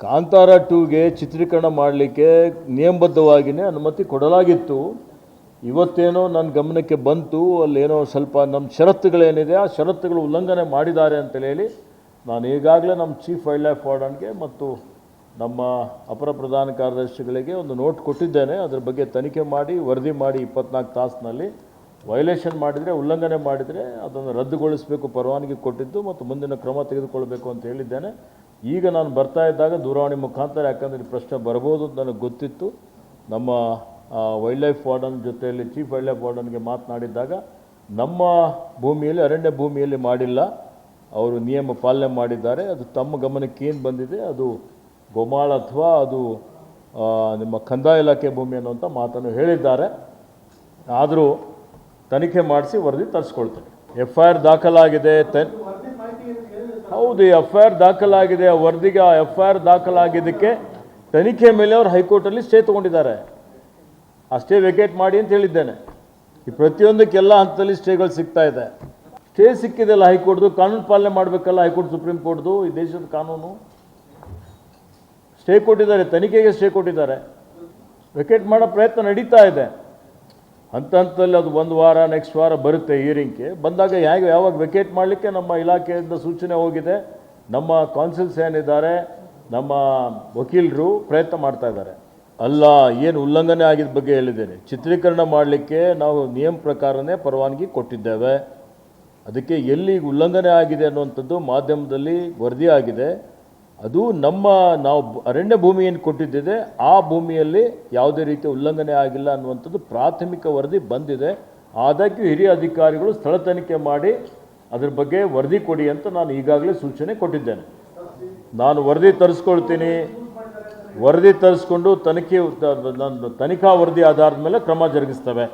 ಕಾಂತಾರ 2ಗೆ ಚಿತ್ರೀಕರಣ ಮಾಡಲಿಕ್ಕೆ ನಿಯಮಬದ್ಧವಾಗಿಯೇ ಅನುಮತಿ ಕೊಡಲಾಗಿತ್ತು. ಇವತ್ತೇನೋ ನನ್ನ ಗಮನಕ್ಕೆ ಬಂತು, ಅಲ್ಲೇನೋ ಸ್ವಲ್ಪ ನಮ್ಮ ಷರತ್ತುಗಳೇನಿದೆ ಆ ಷರತ್ತುಗಳು ಉಲ್ಲಂಘನೆ ಮಾಡಿದ್ದಾರೆ ಅಂತ ಹೇಳಿ ನಾನು ಈಗಾಗಲೇ ನಮ್ಮ ಚೀಫ್ ವೈಲ್ಡ್ ಲೈಫ್ ವಾರ್ಡನ್ಗೆ ಮತ್ತು ನಮ್ಮ ಅಪರ ಪ್ರಧಾನ ಕಾರ್ಯದರ್ಶಿಗಳಿಗೆ ಒಂದು ನೋಟ್ ಕೊಟ್ಟಿದ್ದೇನೆ. ಅದರ ಬಗ್ಗೆ ತನಿಖೆ ಮಾಡಿ ವರದಿ ಮಾಡಿ 24 ತಾಸಿನಲ್ಲಿ ವೈಲೇಷನ್ ಮಾಡಿದರೆ, ಉಲ್ಲಂಘನೆ ಮಾಡಿದರೆ ಅದನ್ನು ರದ್ದುಗೊಳಿಸಬೇಕು, ಪರವಾನಗಿ ಕೊಟ್ಟಿದ್ದು ಮತ್ತು ಮುಂದಿನ ಕ್ರಮ ತೆಗೆದುಕೊಳ್ಳಬೇಕು ಅಂತ ಹೇಳಿದ್ದೇನೆ. ಈಗ ನಾನು ಬರ್ತಾ ಇದ್ದಾಗ ದೂರವಾಣಿ ಮುಖಾಂತರ, ಯಾಕಂದರೆ ಪ್ರಶ್ನೆ ಬರ್ಬೋದು ಅಂತ ನನಗೆ ಗೊತ್ತಿತ್ತು, ನಮ್ಮ ವೈಲ್ಡ್ ಲೈಫ್ ವಾರ್ಡನ್ ಜೊತೆಯಲ್ಲಿ ಚೀಫ್ ವೈಲ್ಡ್ ಲೈಫ್ ವಾರ್ಡನ್ಗೆ ಮಾತನಾಡಿದ್ದಾಗ ನಮ್ಮ ಭೂಮಿಯಲ್ಲಿ, ಅರಣ್ಯ ಭೂಮಿಯಲ್ಲಿ ಮಾಡಿಲ್ಲ, ಅವರು ನಿಯಮ ಪಾಲನೆ ಮಾಡಿದ್ದಾರೆ, ಅದು ತಮ್ಮ ಗಮನಕ್ಕೆ ಏನು ಬಂದಿದೆ ಅದು ಗೋಮಾಳ ಅಥವಾ ಅದು ನಿಮ್ಮ ಕಂದಾಯ ಇಲಾಖೆ ಭೂಮಿ ಅನ್ನುವಂಥ ಮಾತನ್ನು ಹೇಳಿದ್ದಾರೆ. ಆದರೂ ತನಿಖೆ ಮಾಡಿಸಿ ವರದಿ ತರಿಸ್ಕೊಳ್ತೇನೆ. FIR ದಾಖಲಾಗಿದೆ. ಹೌದು, FIR ದಾಖಲಾಗಿದೆ. ಆ ವರದಿಗೆ ಆ FIR ದಾಖಲಾಗಿದ್ದಕ್ಕೆ ತನಿಖೆ ಮೇಲೆ ಅವರು ಹೈಕೋರ್ಟಲ್ಲಿ ಸ್ಟೇ ತೊಗೊಂಡಿದ್ದಾರೆ. ಆ ಸ್ಟೇ ವೆಕೇಟ್ ಮಾಡಿ ಅಂತ ಹೇಳಿದ್ದೇನೆ. ಈ ಪ್ರತಿಯೊಂದಕ್ಕೆಲ್ಲ ಹಂತದಲ್ಲಿ ಸ್ಟೇಗಳು ಸಿಗ್ತಾ ಇದೆ. ಸ್ಟೇ ಸಿಕ್ಕಿದೆಲ್ಲ ಹೈಕೋರ್ಟ್ದು, ಕಾನೂನು ಪಾಲನೆ ಮಾಡಬೇಕಲ್ಲ ಹೈಕೋರ್ಟ್, ಸುಪ್ರೀಂ ಕೋರ್ಟ್ದು, ಈ ದೇಶದ ಕಾನೂನು. ಸ್ಟೇ ಕೊಟ್ಟಿದ್ದಾರೆ, ತನಿಖೆಗೆ ಸ್ಟೇ ಕೊಟ್ಟಿದ್ದಾರೆ. ವೆಕೇಟ್ ಮಾಡೋ ಪ್ರಯತ್ನ ನಡೀತಾ ಇದೆ. ಹಂತ ಹಂತದಲ್ಲಿ ಅದು ಒಂದು ವಾರ, ನೆಕ್ಸ್ಟ್ ವಾರ ಬರುತ್ತೆ ಹಿಯರಿಂಗ್ಗೆ. ಬಂದಾಗ ಯಾವಾಗ ವೆಕೇಟ್ ಮಾಡಲಿಕ್ಕೆ ನಮ್ಮ ಇಲಾಖೆಯಿಂದ ಸೂಚನೆ ಹೋಗಿದೆ. ನಮ್ಮ ಕೌನ್ಸಿಲ್ಸ್ ಏನಿದ್ದಾರೆ, ನಮ್ಮ ವಕೀಲರು ಪ್ರಯತ್ನ ಮಾಡ್ತಾ ಇದ್ದಾರೆ. ಅಲ್ಲ, ಏನು ಉಲ್ಲಂಘನೆ ಆಗಿದ್ದ ಬಗ್ಗೆ ಹೇಳಿದ್ದೇನೆ. ಚಿತ್ರೀಕರಣ ಮಾಡಲಿಕ್ಕೆ ನಾವು ನಿಯಮ ಪ್ರಕಾರನೇ ಪರವಾನಗಿ ಕೊಟ್ಟಿದ್ದೇವೆ. ಅದಕ್ಕೆ ಎಲ್ಲಿ ಉಲ್ಲಂಘನೆ ಆಗಿದೆ ಅನ್ನುವಂಥದ್ದು ಮಾಧ್ಯಮದಲ್ಲಿ ವರದಿ ಆಗಿದೆ. ಅದು ನಾವು ಅರಣ್ಯ ಭೂಮಿಯನ್ನು ಕೊಟ್ಟಿದ್ದಿದೆ, ಆ ಭೂಮಿಯಲ್ಲಿ ಯಾವುದೇ ರೀತಿಯ ಉಲ್ಲಂಘನೆ ಆಗಿಲ್ಲ ಅನ್ನುವಂಥದ್ದು ಪ್ರಾಥಮಿಕ ವರದಿ ಬಂದಿದೆ. ಆದಾಗ್ಯೂ ಹಿರಿಯ ಅಧಿಕಾರಿಗಳು ಸ್ಥಳ ತನಿಖೆ ಮಾಡಿ ಅದರ ಬಗ್ಗೆ ವರದಿ ಕೊಡಿ ಅಂತ ನಾನು ಈಗಾಗಲೇ ಸೂಚನೆ ಕೊಟ್ಟಿದ್ದೇನೆ. ನಾನು ವರದಿ ತರಿಸ್ಕೊಳ್ತೀನಿ. ವರದಿ ತರಿಸ್ಕೊಂಡು ತನಿಖಾ ವರದಿ ಆಧಾರದ ಮೇಲೆ ಕ್ರಮ ಜರುಗಿಸ್ತೇವೆ.